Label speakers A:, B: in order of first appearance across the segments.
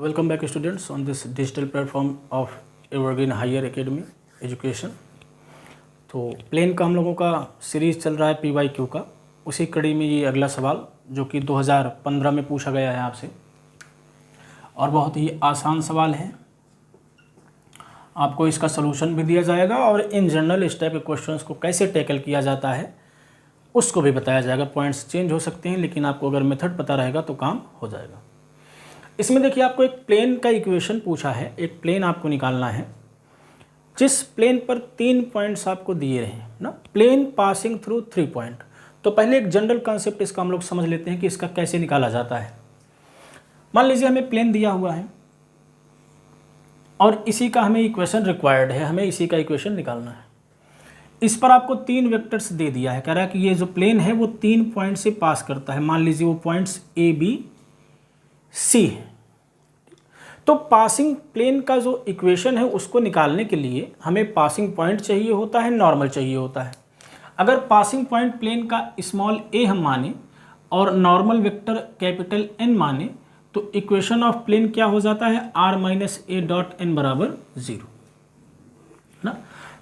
A: Welcome back students on this digital platform of Evergreen Higher Academy Education। तो plane का हम लोगों का सीरीज़ चल रहा है PYQ का। उसी कड़ी में ये अगला सवाल जो कि 2015 में पूछा गया है आपसे और बहुत ही आसान सवाल है। आपको इसका सलूशन भी दिया जाएगा और इन जनरल इस टाइप के क्वेश्चंस को कैसे टैकल किया जाता है उसको भी बताया जाएगा। पॉइंट्स चेंज हो सकते हैं लेकिन आपको अगर मेथड पता रहेगा तो काम हो जाएगा। इसमें देखिए आपको एक प्लेन का इक्वेशन पूछा है। एक प्लेन आपको निकालना है जिस प्लेन पर 3 पॉइंट्स आपको दिए रहे हैं ना, प्लेन पासिंग थ्रू 3 पॉइंट। तो पहले एक जनरल कॉन्सेप्ट इसका हम लोग समझ लेते हैं कि इसका कैसे निकाला जाता है। मान लीजिए हमें प्लेन दिया हुआ है और इसी का हमें इक्वेशन रिक्वायर्ड है, हमें इसी का इक्वेशन निकालना है। इस पर आपको 3 वेक्टर्स दे दिया है, कह रहा है कि ये जो प्लेन है वो 3 पॉइंट से पास करता है। मान लीजिए वो पॉइंट्स A B C है। तो पासिंग प्लेन का जो इक्वेशन है उसको निकालने के लिए हमें पासिंग पॉइंट चाहिए होता है, नॉर्मल चाहिए होता है। अगर पासिंग पॉइंट प्लेन का स्मॉल a हम माने और नॉर्मल वेक्टर कैपिटल N माने तो इक्वेशन ऑफ प्लेन क्या हो जाता है, r minus A dot N बराबर 0 ना।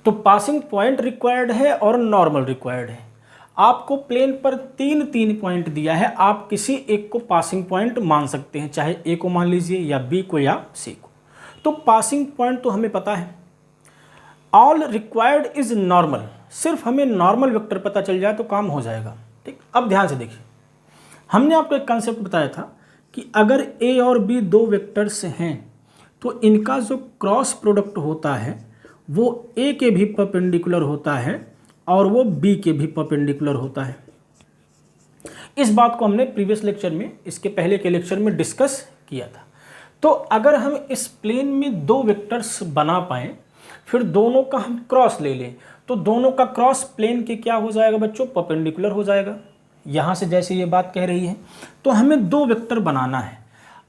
A: तो पासिंग पॉइंट रिक्वायर्ड है और नॉर्मल रिक्वायर्ड है। आपको प्लेन पर 3 पॉइंट दिया है, आप किसी एक को पासिंग पॉइंट मान सकते हैं, चाहे ए को मान लीजिए या बी को या सी को। तो पासिंग पॉइंट तो हमें पता है। ऑल रिक्वायर्ड इज नॉर्मल, सिर्फ हमें नॉर्मल वेक्टर पता चल जाए तो काम हो जाएगा। ठीक, अब ध्यान से देखिए, हमने आपको एक कंसेप्ट बताया था कि अगर ए और बी 2 वेक्टर्स हैं तो इनका जो क्रॉस प्रोडक्ट होता है वो ए के भी परपेंडिकुलर होता है और वो बी के भी परपेंडिकुलर होता है। इस बात को हमने प्रीवियस लेक्चर में, इसके पहले के लेक्चर में डिस्कस किया था। तो अगर हम इस प्लेन में 2 वेक्टर्स बना पाएँ, फिर दोनों का हम क्रॉस ले लें तो दोनों का क्रॉस प्लेन के क्या हो जाएगा बच्चों, परपेंडिकुलर हो जाएगा। यहाँ से जैसे ये बात कह रही है तो हमें 2 वेक्टर बनाना है।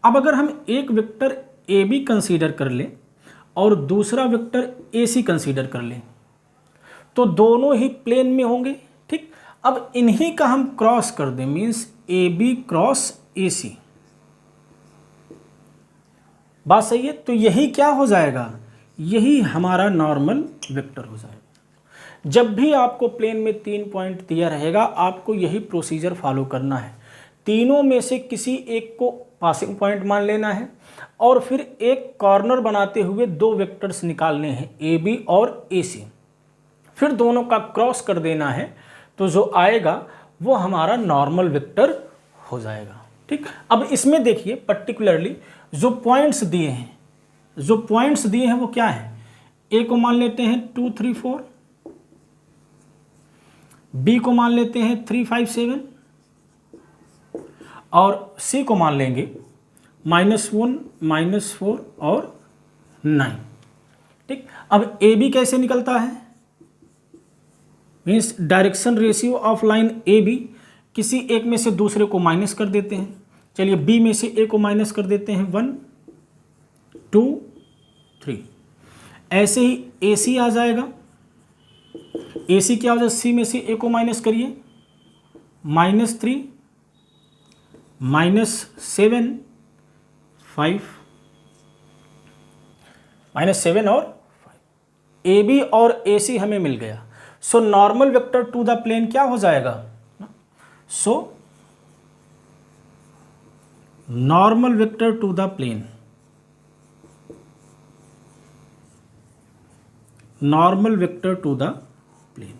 A: अब अगर हम एक वेक्टर ए बी कंसीडर कर लें और दूसरा वेक्टर ए सी कंसीडर कर लें तो दोनों ही प्लेन में होंगे। ठीक, अब इन्हीं का हम क्रॉस कर दें, means A B cross A C. बात सही है। तो यही क्या हो जाएगा, यही हमारा नॉर्मल वेक्टर हो जाएगा। जब भी आपको प्लेन में 3 पॉइंट दिया रहेगा आपको यही प्रोसीजर फॉलो करना है। तीनों में से किसी एक को पासिंग पॉइंट मान लेना है और फिर एक कॉर्नर बनाते हुए 2 वेक्टर्स निकालने हैं, ए बी और ए सी। फिर दोनों का क्रॉस कर देना है तो जो आएगा वो हमारा नॉर्मल वेक्टर हो जाएगा। ठीक, अब इसमें देखिए पर्टिकुलरली जो पॉइंट्स दिए हैं वो क्या है, ए को मान लेते हैं 2 3 4, बी को मान लेते हैं 3 5 7 और सी को मान लेंगे -1 -4 और 9। ठीक, अब ए बी कैसे निकलता है, means direction ratio of line A B, किसी एक में से दूसरे को माइनस कर देते हैं। चलिए बी में से ए को माइनस कर देते हैं 1 2 3। ऐसे ही ए सी आ जाएगा, ए सी क्या हो जाएगा, सी में से ए को माइनस करिए -3 -7 5 -7 और 5। ए बी और ए सी हमें मिल गया। So normal vector to the plane क्या हो जाएगा, so normal vector to the plane, normal vector to the plane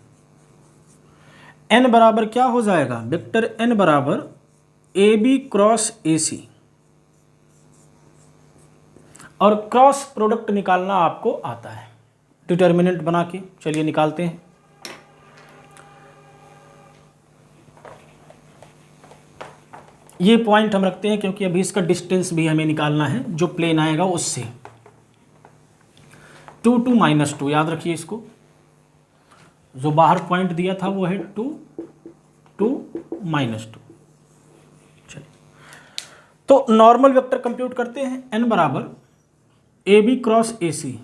A: n बराबर क्या हो जाएगा, वेक्टर n बराबर ए बी क्रॉस ए सी। और क्रॉस प्रोडक्ट निकालना आपको आता है डिटर्मिनेंट बना के। चलिए निकालते हैं। ये पॉइंट हम रखते हैं क्योंकि अभी इसका डिस्टेंस भी हमें निकालना है जो प्लेन आएगा उससे। 2 2 -2 याद रखिए इसको। जो बाहर पॉइंट दिया था वो है 2 2 -2। चलिए तो नॉर्मल वेक्टर कंप्यूट करते हैं। n बराबर ए बी क्रॉस ए सी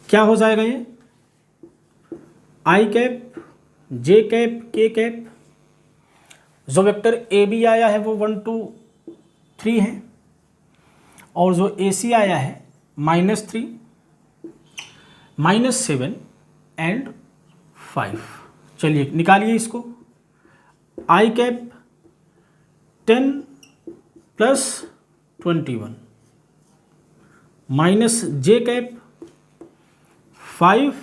A: क्या हो जाएगा, ये आई कैप जे कैप के कैप जो वेक्टर ए बी आया है वो 1 2 3 है, और जो ए सी आया है -3 -7 एंड 5। चलिए निकालिए इसको। I cap 10 + 21 minus J cap 5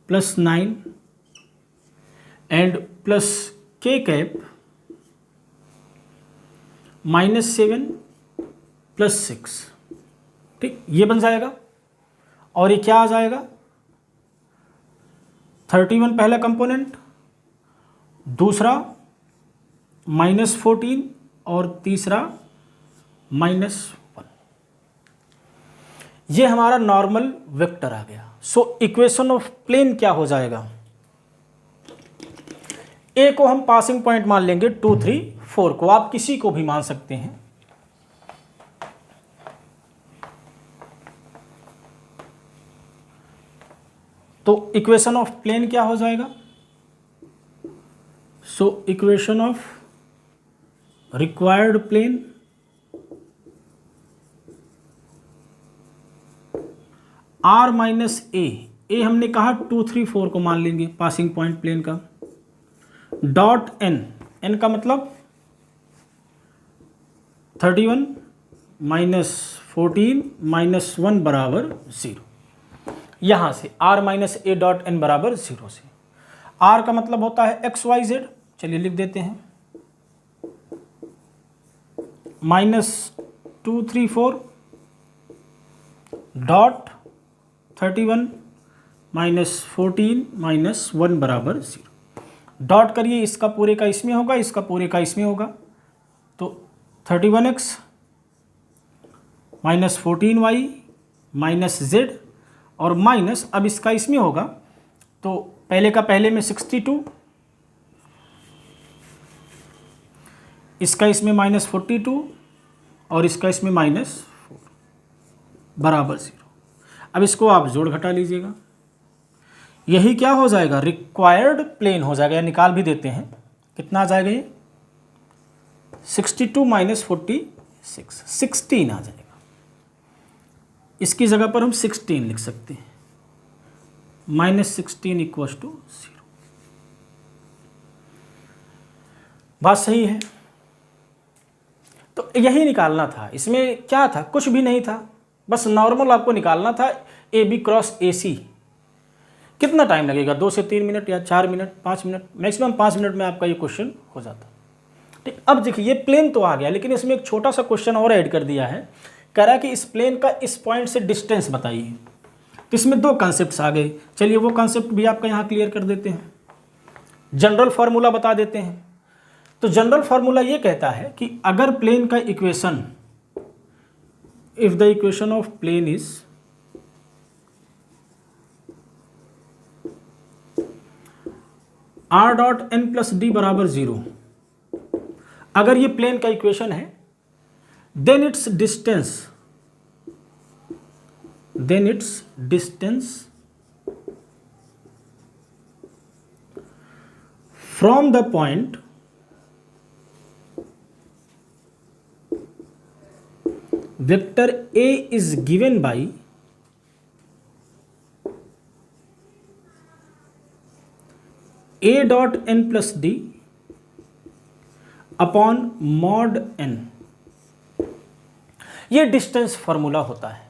A: + 9 and plus K cap -7 + 6। ठीक, ये बन जाएगा। और ये क्या आ जाएगा, 31 पहला कंपोनेंट, दूसरा -14 और तीसरा -1। ये हमारा नॉर्मल वेक्टर आ गया। सो इक्वेशन ऑफ प्लेन क्या हो जाएगा, ए को हम पासिंग पॉइंट मान लेंगे 2 3 4 को, आप किसी को भी मान सकते हैं। तो इक्वेशन ऑफ प्लेन क्या हो जाएगा, so equation of required plane R - A हमने कहा 2 3 4 को मान लेंगे पासिंग पॉइंट प्लेन का, डॉट n का मतलब 31 -14 -1 बराबर 0। यहाँ से R - a डॉट n बराबर 0 से। R का मतलब होता है XYZ, चलिए लिख देते हैं, -2 3 4 डॉट 31 -14 -1 बराबर 0। डॉट करिए, इसका पूरे का इसमें होगा, इसका पूरे का इसमें होगा, तो 31x -14y -z और माइनस, अब इसका इसमें होगा तो पहले का पहले में 62, इसका इसमें -42 और इसका इसमें -4 बराबर 0। अब इसको आप जोड़ घटा लीजिएगा, यही क्या हो जाएगा, रिक्वायर्ड प्लेन हो जाएगा, या निकाल भी देते हैं, कितना आ जाएगा ये 62 - 46 16 आ जाएगा। इसकी जगह पर हम 16 लिख सकते हैं, -16 = 0। बात सही है। तो यही निकालना था, इसमें क्या था, कुछ भी नहीं था, बस नॉर्मल आपको निकालना था AB क्रॉस AC। कितना टाइम लगेगा, 2 से 3 मिनट या 4 मिनट 5 मिनट, मैक्सिमम 5 मिनट में आपका ये क्वेश्चन हो जाता। ठीक, अब देखिए ये प्लेन तो आ गया, लेकिन इसमें एक छोटा सा क्वेश्चन और ऐड कर दिया है, कह रहा है कि इस प्लेन का इस पॉइंट से डिस्टेंस बताइए। तो इसमें 2 कॉन्सेप्ट्स आ गए, चलिए वो कॉन्सेप्ट भी आपका यहाँ क्लियर कर देते हैं, जनरल फार्मूला बता देते हैं। तो जनरल फार्मूला ये कहता है कि अगर प्लेन का equation, if the equation of plane is R dot n + d बराबर 0, अगर ये प्लेन का इक्वेशन है, then its distance from the point vector A is given by A dot n + d upon mod n। ये distance formula होता है।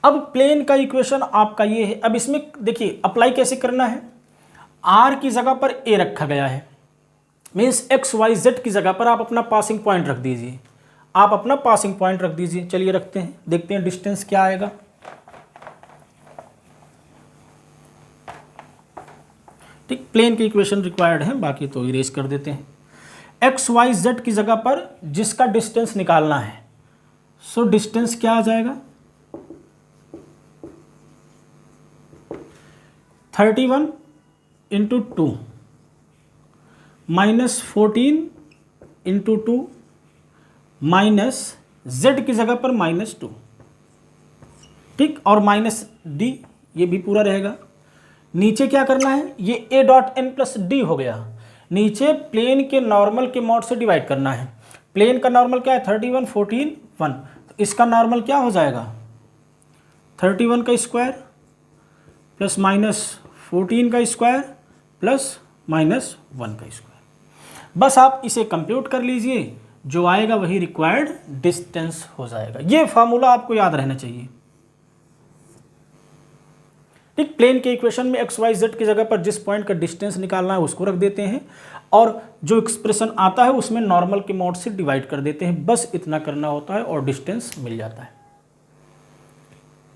A: अब plane का इक्वेशन आपका ये है। अब इसमें देखिए अप्लाई कैसे करना है, R की जगह पर A रखा गया है, मीन्स XYZ की जगह पर आप अपना पासिंग पॉइंट रख दीजिए, आप अपना पासिंग पॉइंट रख दीजिए। चलिए रखते हैं, देखते हैं डिस्टेंस क्या आएगा। ठीक, प्लेन की इक्वेशन रिक्वायर्ड है, बाकी तो इरेज कर देते हैं। XYZ की जगह पर जिसका डिस्टेंस निकालना है, सो डिस्टेंस क्या आ जाएगा, 31 × 2 -14 × 2 माइनस z की जगह पर -2। ठीक, और -d ये भी पूरा रहेगा। नीचे क्या करना है, ये A डॉट n + d हो गया, नीचे प्लेन के नॉर्मल के मॉड से डिवाइड करना है। प्लेन का नॉर्मल क्या है 31, 14, 1, तो इसका नॉर्मल क्या हो जाएगा 31 का स्क्वायर प्लस माइनस 14 का स्क्वायर प्लस माइनस 1 का स्क्वायर। बस आप इसे कंप्यूट कर लीजिए, जो आएगा वही रिक्वायर्ड डिस्टेंस हो जाएगा। ये फार्मूला आपको याद रहना चाहिए। ठीक, प्लेन के इक्वेशन में एक्स वाई जेड की जगह पर जिस पॉइंट का डिस्टेंस निकालना है उसको रख देते हैं और जो एक्सप्रेशन आता है उसमें नॉर्मल के मॉड से डिवाइड कर देते हैं। बस इतना करना होता है और डिस्टेंस मिल जाता है।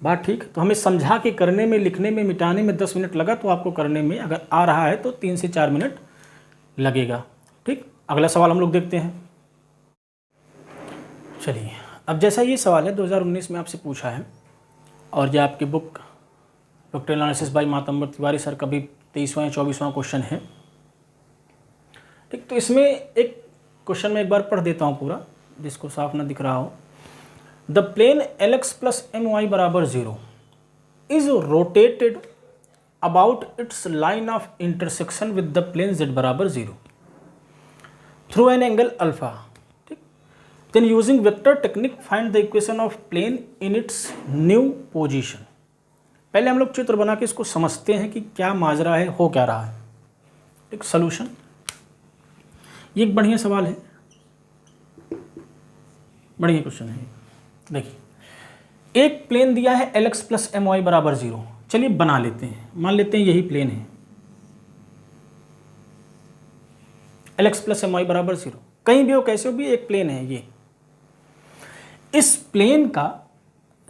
A: बात ठीक। तो हमें समझा के करने में, लिखने में, मिटाने में 10 मिनट लगा, तो आपको करने में अगर आ रहा है तो 3 से 4 मिनट लगेगा। ठीक, अगला सवाल हम लोग देखते हैं। चलिए, अब जैसा ये सवाल है 2019 में आपसे पूछा है और ये आपकी book doctor analysis by Matambar Tiwari sir का भी 23वां या 24वां क्वेश्चन है। ठीक, तो इसमें एक क्वेश्चन में एक बार पढ़ देता हूँ पूरा, जिसको साफ ना दिख रहा हो। The plane LX plus MY बराबर 0 is rotated about its line of intersection with the plane Z बराबर 0 थ्रू एन एंगल अल्फा। ठीक, then using vector technique find the equation of plane in its new position. पहले हम लोग चित्र बना के इसको समझते हैं कि क्या माजरा है, हो क्या रहा है। एक सॉल्यूशन, ये एक बढ़िया सवाल है, बढ़िया क्वेश्चन है। देखिए, एक प्लेन दिया है LX प्लस MY बराबर 0। चलिए बना लेते हैं, मान लेते हैं यही प्लेन है LX प्लस MY बराबर 0। कहीं भी हो, कैसे हो भी, एक प्लेन है ये। इस प्लेन का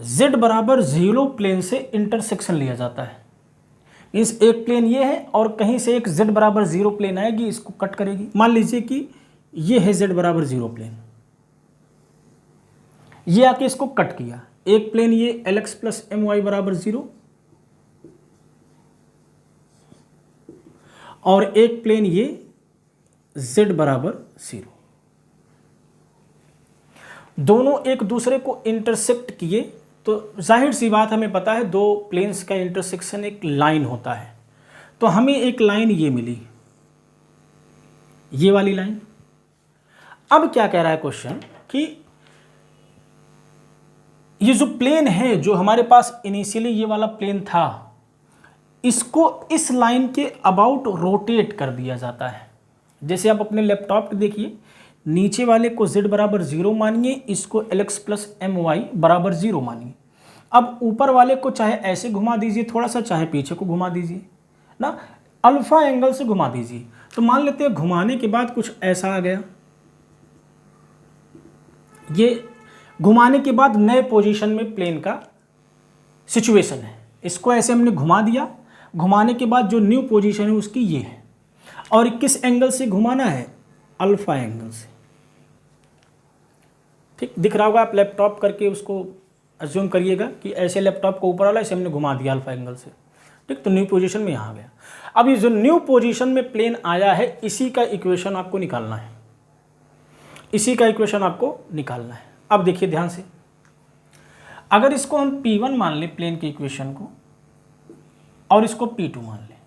A: Z बराबर 0 प्लेन से इंटरसेक्शन लिया जाता है। मीन्स एक प्लेन ये है और कहीं से एक Z बराबर 0 प्लेन आएगी, इसको कट करेगी। मान लीजिए कि ये है Z बराबर 0 प्लेन, ये आके इसको कट किया। एक प्लेन ये LX प्लस MY बराबर 0 और एक प्लेन ये Z बराबर 0। दोनों एक दूसरे को इंटरसेक्ट किए, तो जाहिर सी बात हमें पता है दो प्लेन्स का इंटरसेक्शन एक लाइन होता है। तो हमें एक लाइन ये मिली, ये वाली लाइन। अब क्या कह रहा है क्वेश्चन कि ये जो प्लेन है, जो हमारे पास इनिशियली ये वाला प्लेन था, इसको इस लाइन के अबाउट रोटेट कर दिया जाता है। जैसे आप अपने लैपटॉप पे देखिए, नीचे वाले को Z बराबर 0 मानिए, इसको LX प्लस MY बराबर 0 मानिए। अब ऊपर वाले को चाहे ऐसे घुमा दीजिए थोड़ा सा, चाहे पीछे को घुमा दीजिए ना, अल्फा एंगल से घुमा दीजिए। तो मान लेते हैं घुमाने के बाद कुछ ऐसा आ गया, ये घुमाने के बाद नए पोजीशन में प्लेन का सिचुएशन है। इसको ऐसे हमने घुमा दिया, घुमाने के बाद जो न्यू पोजीशन है उसकी ये है। और किस एंगल से घुमाना है, अल्फा एंगल से। ठीक, दिख रहा होगा, आप लैपटॉप करके उसको अज्यूम करिएगा कि ऐसे लैपटॉप को ऊपर वाला ऐसे हमने घुमा दिया अल्फा एंगल से। ठीक, तो न्यू पोजीशन में यहाँ आ गया। अब ये जो न्यू पोजीशन में प्लेन आया है, इसी का इक्वेशन आपको निकालना है, इसी का इक्वेशन आपको निकालना है। अब देखिए ध्यान से, अगर इसको हम P1 मान लें प्लेन के इक्वेशन को, और इसको P2 मान लें,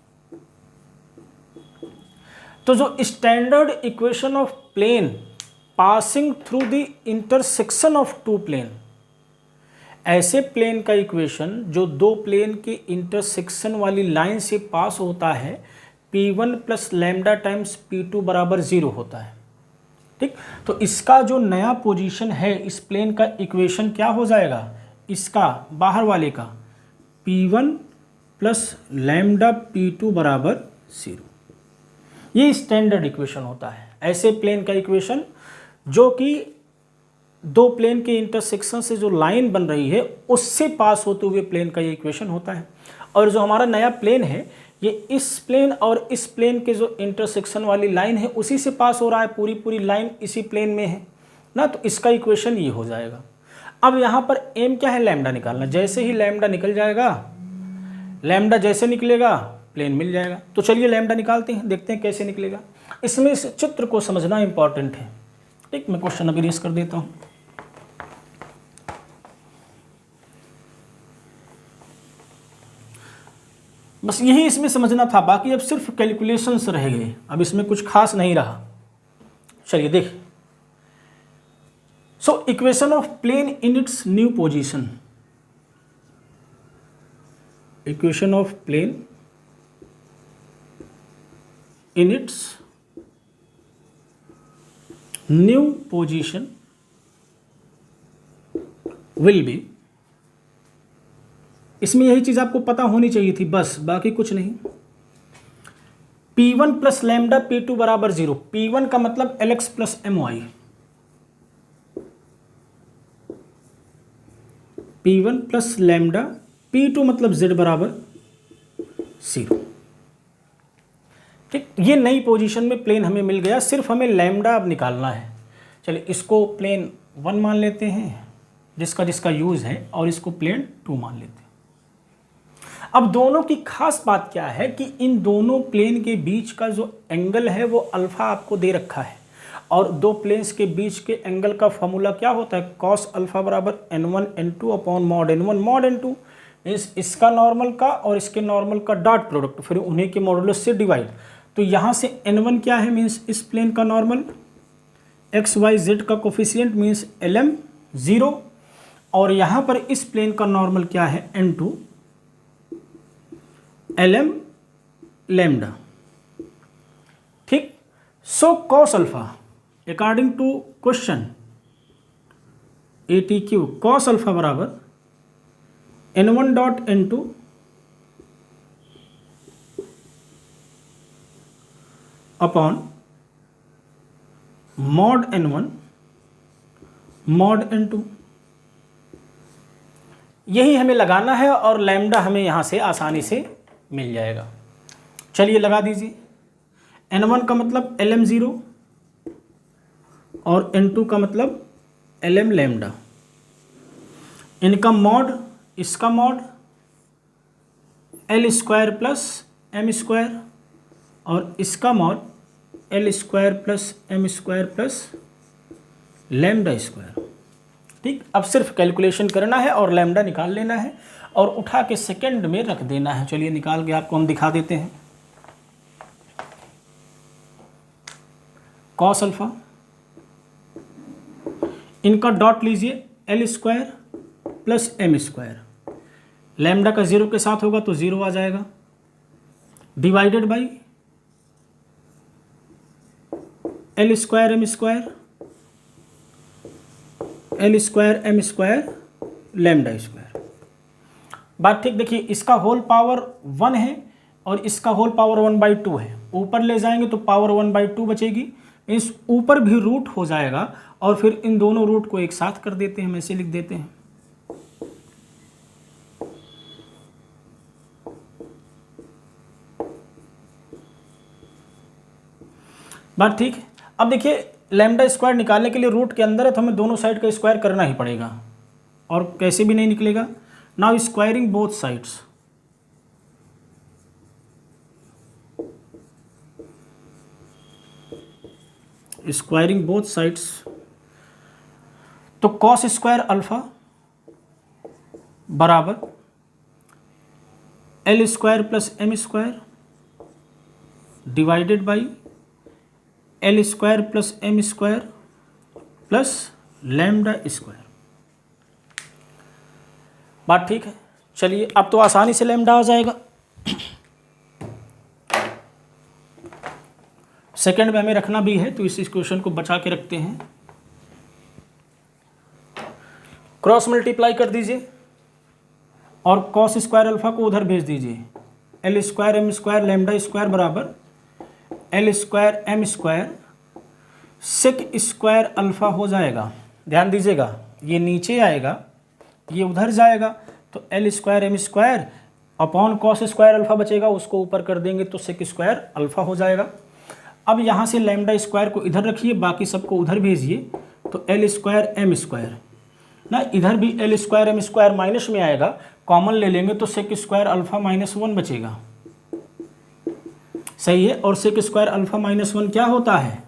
A: तो जो standard equation of plane passing through the intersection of two plane, ऐसे प्लेन का इक्वेशन जो दो प्लेन के इंटरसेक्शन वाली लाइन से पास होता है, P1 plus lambda times P2 बराबर 0 होता है। ठीक, तो इसका जो नया पोजीशन है इस प्लेन का इक्वेशन क्या हो जाएगा, इसका बाहर वाले का P1 प्लस लैम्डा P2 बराबर 0। ये स्टैंडर्ड इक्वेशन होता है ऐसे प्लेन का इक्वेशन जो कि दो प्लेन के इंटरसेक्शन से जो लाइन बन रही है उससे पास होते हुए प्लेन का ये इक्वेशन होता है। और जो हमारा नया प्लेन है, ये इस प्लेन और इस प्लेन के जो इंटरसेक्शन वाली लाइन है उसी से पास हो रहा है, पूरी पूरी लाइन इसी प्लेन में है ना, तो इसका इक्वेशन ये हो जाएगा। अब यहाँ पर एम क्या है, लैम्डा निकालना। जैसे ही लैम्डा निकल जाएगा, लैम्डा जैसे निकलेगा प्लेन मिल जाएगा। तो चलिए लैम्डा निकालते हैं, देखते हैं कैसे निकलेगा। इसमें इस चित्र को समझना इंपॉर्टेंट है। ठीक, मैं क्वेश्चन अभी रेस कर देता हूँ। बस यही इसमें समझना था, बाकी अब सिर्फ कैलकुलेशंस रह गए, अब इसमें कुछ खास नहीं रहा। चलिए देख, so equation of plane in its new position, equation of plane in its new position will be, इसमें यही चीज आपको पता होनी चाहिए थी बस, बाकी कुछ नहीं। P1 प्लस लैम्डा P2 बराबर 0, P1 का मतलब LX plus MY, P1 plus lambda P2 मतलब Z बराबर 0। ठीक, ये नई पोजीशन में प्लेन हमें मिल गया, सिर्फ हमें लैम्डा अब निकालना है। चलिए इसको प्लेन 1 मान लेते हैं जिसका जिसका यूज है, और इसको प्लेन 2 मान लेते हैं। अब दोनों की खास बात क्या है कि इन दोनों प्लेन के बीच का जो एंगल है वो अल्फा आपको दे रखा है, और दो प्लेन्स के बीच के एंगल का फॉर्मूला क्या होता है, कॉस अल्फा बराबर n1 n2 upon mod n1 mod n2, इसका नॉर्मल का और इसके नॉर्मल का डॉट प्रोडक्ट, फिर उन्हीं के मॉडुलस से डिवाइड। तो यहाँ से n1 क्या है, मीन्स इस प्लेन का नॉर्मल, एक्स वाई जेड का कोफिशिएंट मीन्स lm 0, और यहाँ पर इस प्लेन का नॉर्मल क्या है, n2 lm लैम्डा। ठीक, so cos alpha according to question ATQ, cos alpha बराबर n1 dot n2 upon mod n1 mod n2, यही हमें लगाना है, और लैम्डा हमें यहाँ से आसानी से मिल जाएगा। चलिए लगा दीजिए, n1 का मतलब lm 0 और n2 का मतलब lm लैम्डा, इनका मॉड, इसका mod l square plus m square, और इसका mod l square plus m square plus lambda square. ठीक, अब सिर्फ कैलकुलेशन करना है और लैम्डा निकाल लेना है, और उठा के सेकंड में रख देना है। चलिए निकाल के आपको हम दिखा देते हैं। कॉस अल्फा, इनका डॉट लीजिए, L square plus M square, lambda का 0 के साथ होगा तो 0 आ जाएगा, divided by L square M square, L square M square lambda square. बात ठीक, देखिए इसका होल पावर 1 है और इसका होल पावर 1/2 है, ऊपर ले जाएंगे तो पावर 1/2 बचेगी, इस ऊपर भी रूट हो जाएगा, और फिर इन दोनों रूट को एक साथ कर देते हैं, हम ऐसे लिख देते हैं। बात ठीक है। अब देखिए लैम्डा स्क्वायर निकालने के लिए रूट के अंदर है तो हमें दोनों साइड का स्क्वायर करना ही पड़ेगा, और कैसे भी नहीं निकलेगा। Now squaring both sides, squaring both sides, तो कॉस स्क्वायर अल्फा बराबर L square plus M square divided by L square plus M square plus lambda square. बात ठीक है। चलिए अब तो आसानी से लैम्डा आ जाएगा। सेकंड में हमें रखना भी है तो इस इक्वेशन को बचा के रखते हैं। क्रॉस मल्टीप्लाई कर दीजिए और कॉस स्क्वायर अल्फा को उधर भेज दीजिए। L square M square lambda square बराबर L square M square sec square alpha हो जाएगा। ध्यान दीजिएगा, ये नीचे आएगा, ये उधर जाएगा, तो L square M square upon cos square alpha बचेगा, उसको ऊपर कर देंगे तो सेक स्क्वायर अल्फा हो जाएगा। अब यहाँ से लैम्डा स्क्वायर को इधर रखिए, बाकी सबको उधर भेजिए, तो एल स्क्वायर एम स्क्वायर ना, इधर भी L square M square minus में आएगा, कॉमन ले लेंगे तो सेक स्क्वायर अल्फा -1 बचेगा। सही है। और सेक स्क्वायर अल्फा -1 क्या होता है,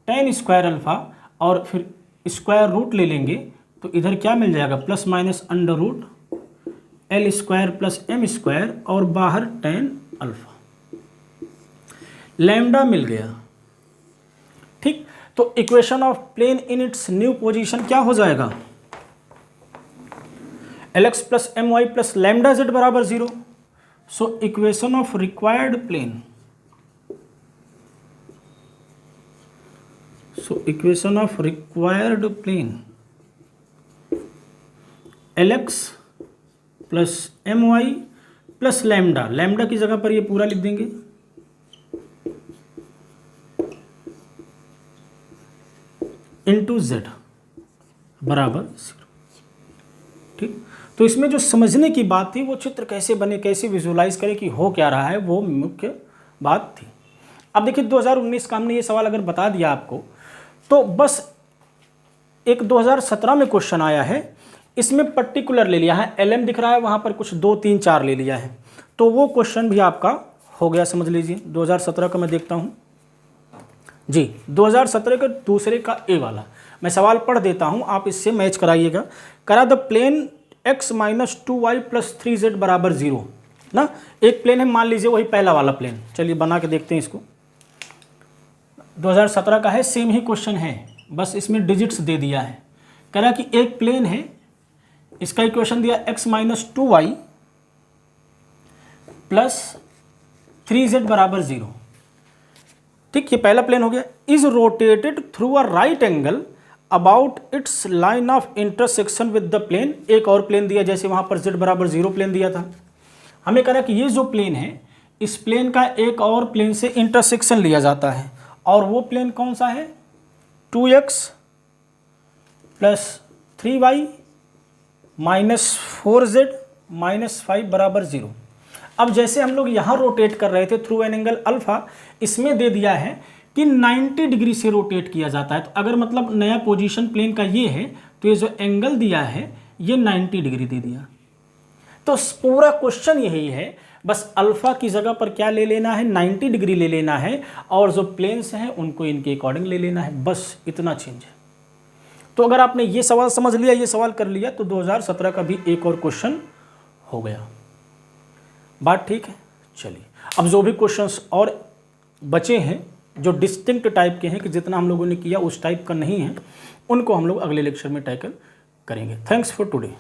A: टेन स्क्वायर अल्फा, और फिर स्क्वायर रूट ले लेंगे तो इधर क्या मिल जाएगा, plus minus under root L square plus M square और बाहर tan अल्फा, लैम्डा मिल गया। ठीक, तो equation of plane in its new position क्या हो जाएगा, Lx plus M Y plus lambda Z बराबर 0। So equation of required plane, so equation of required plane Lx plus M Y plus lambda, lambda की जगह पर ये पूरा लिख देंगे, इंटू जेड बराबर 0। ठीक, तो इसमें जो समझने की बात थी वो चित्र कैसे बने, कैसे विजुलाइज करें कि हो क्या रहा है, वो मुख्य बात थी। अब देखिए 2019 का हमने ये सवाल अगर बता दिया आपको, तो बस एक 2017 में क्वेश्चन आया है, इसमें पर्टिकुलर ले लिया है, LM दिख रहा है वहाँ पर कुछ 2 3 4 ले लिया है, तो वो क्वेश्चन भी आपका हो गया, समझ लीजिए। 2017 का मैं देखता हूँ जी, 2017 के दूसरे का ए वाला मैं सवाल पढ़ देता हूँ, आप इससे मैच कराइएगा। करा the plane x minus 2y plus 3z बराबर 0 ना, एक प्लेन है, मान लीजिए वही पहला वाला प्लेन, चलिए बना के देखते हैं इसको। 2017 का है, सेम ही क्वेश्चन है, बस इसमें डिजिट्स दे दिया है। करा कि एक प्लेन है, इसका इक्वेशन दिया x minus 2y plus 3z बराबर 0। ठीक, ये पहला प्लेन हो गया। Is rotated through a right angle about its line of intersection with the plane, एक और प्लेन दिया, जैसे वहां पर z बराबर 0 प्लेन दिया था। हमें कह रहा कि ये जो प्लेन है, इस प्लेन का एक और प्लेन से इंटरसेक्शन लिया जाता है, और वो प्लेन कौन सा है, 2x plus 3y minus 4z minus 5 बराबर 0। अब जैसे हम लोग यहाँ रोटेट कर रहे थे थ्रू एन एंगल अल्फा, इसमें दे दिया है कि 90 डिग्री से रोटेट किया जाता है। तो अगर मतलब नया पोजीशन प्लेन का ये है, तो ये जो एंगल दिया है ये 90 डिग्री दे दिया। तो पूरा क्वेश्चन यही है, बस अल्फा की जगह पर क्या ले लेना है, 90 डिग्री ले लेना है, और जो प्लेन्स हैं उनको इनके अकॉर्डिंग ले लेना है, बस इतना चेंज है। तो अगर आपने ये सवाल समझ लिया, ये सवाल कर लिया, तो 2017 का भी एक और क्वेश्चन हो गया। बात ठीक है। चलिए, अब जो भी क्वेश्चंस और बचे हैं जो डिस्टिंक्ट टाइप के हैं, कि जितना हम लोगों ने किया उस टाइप का नहीं है, उनको हम लोग अगले लेक्चर में टैकल करेंगे। Thanks for today.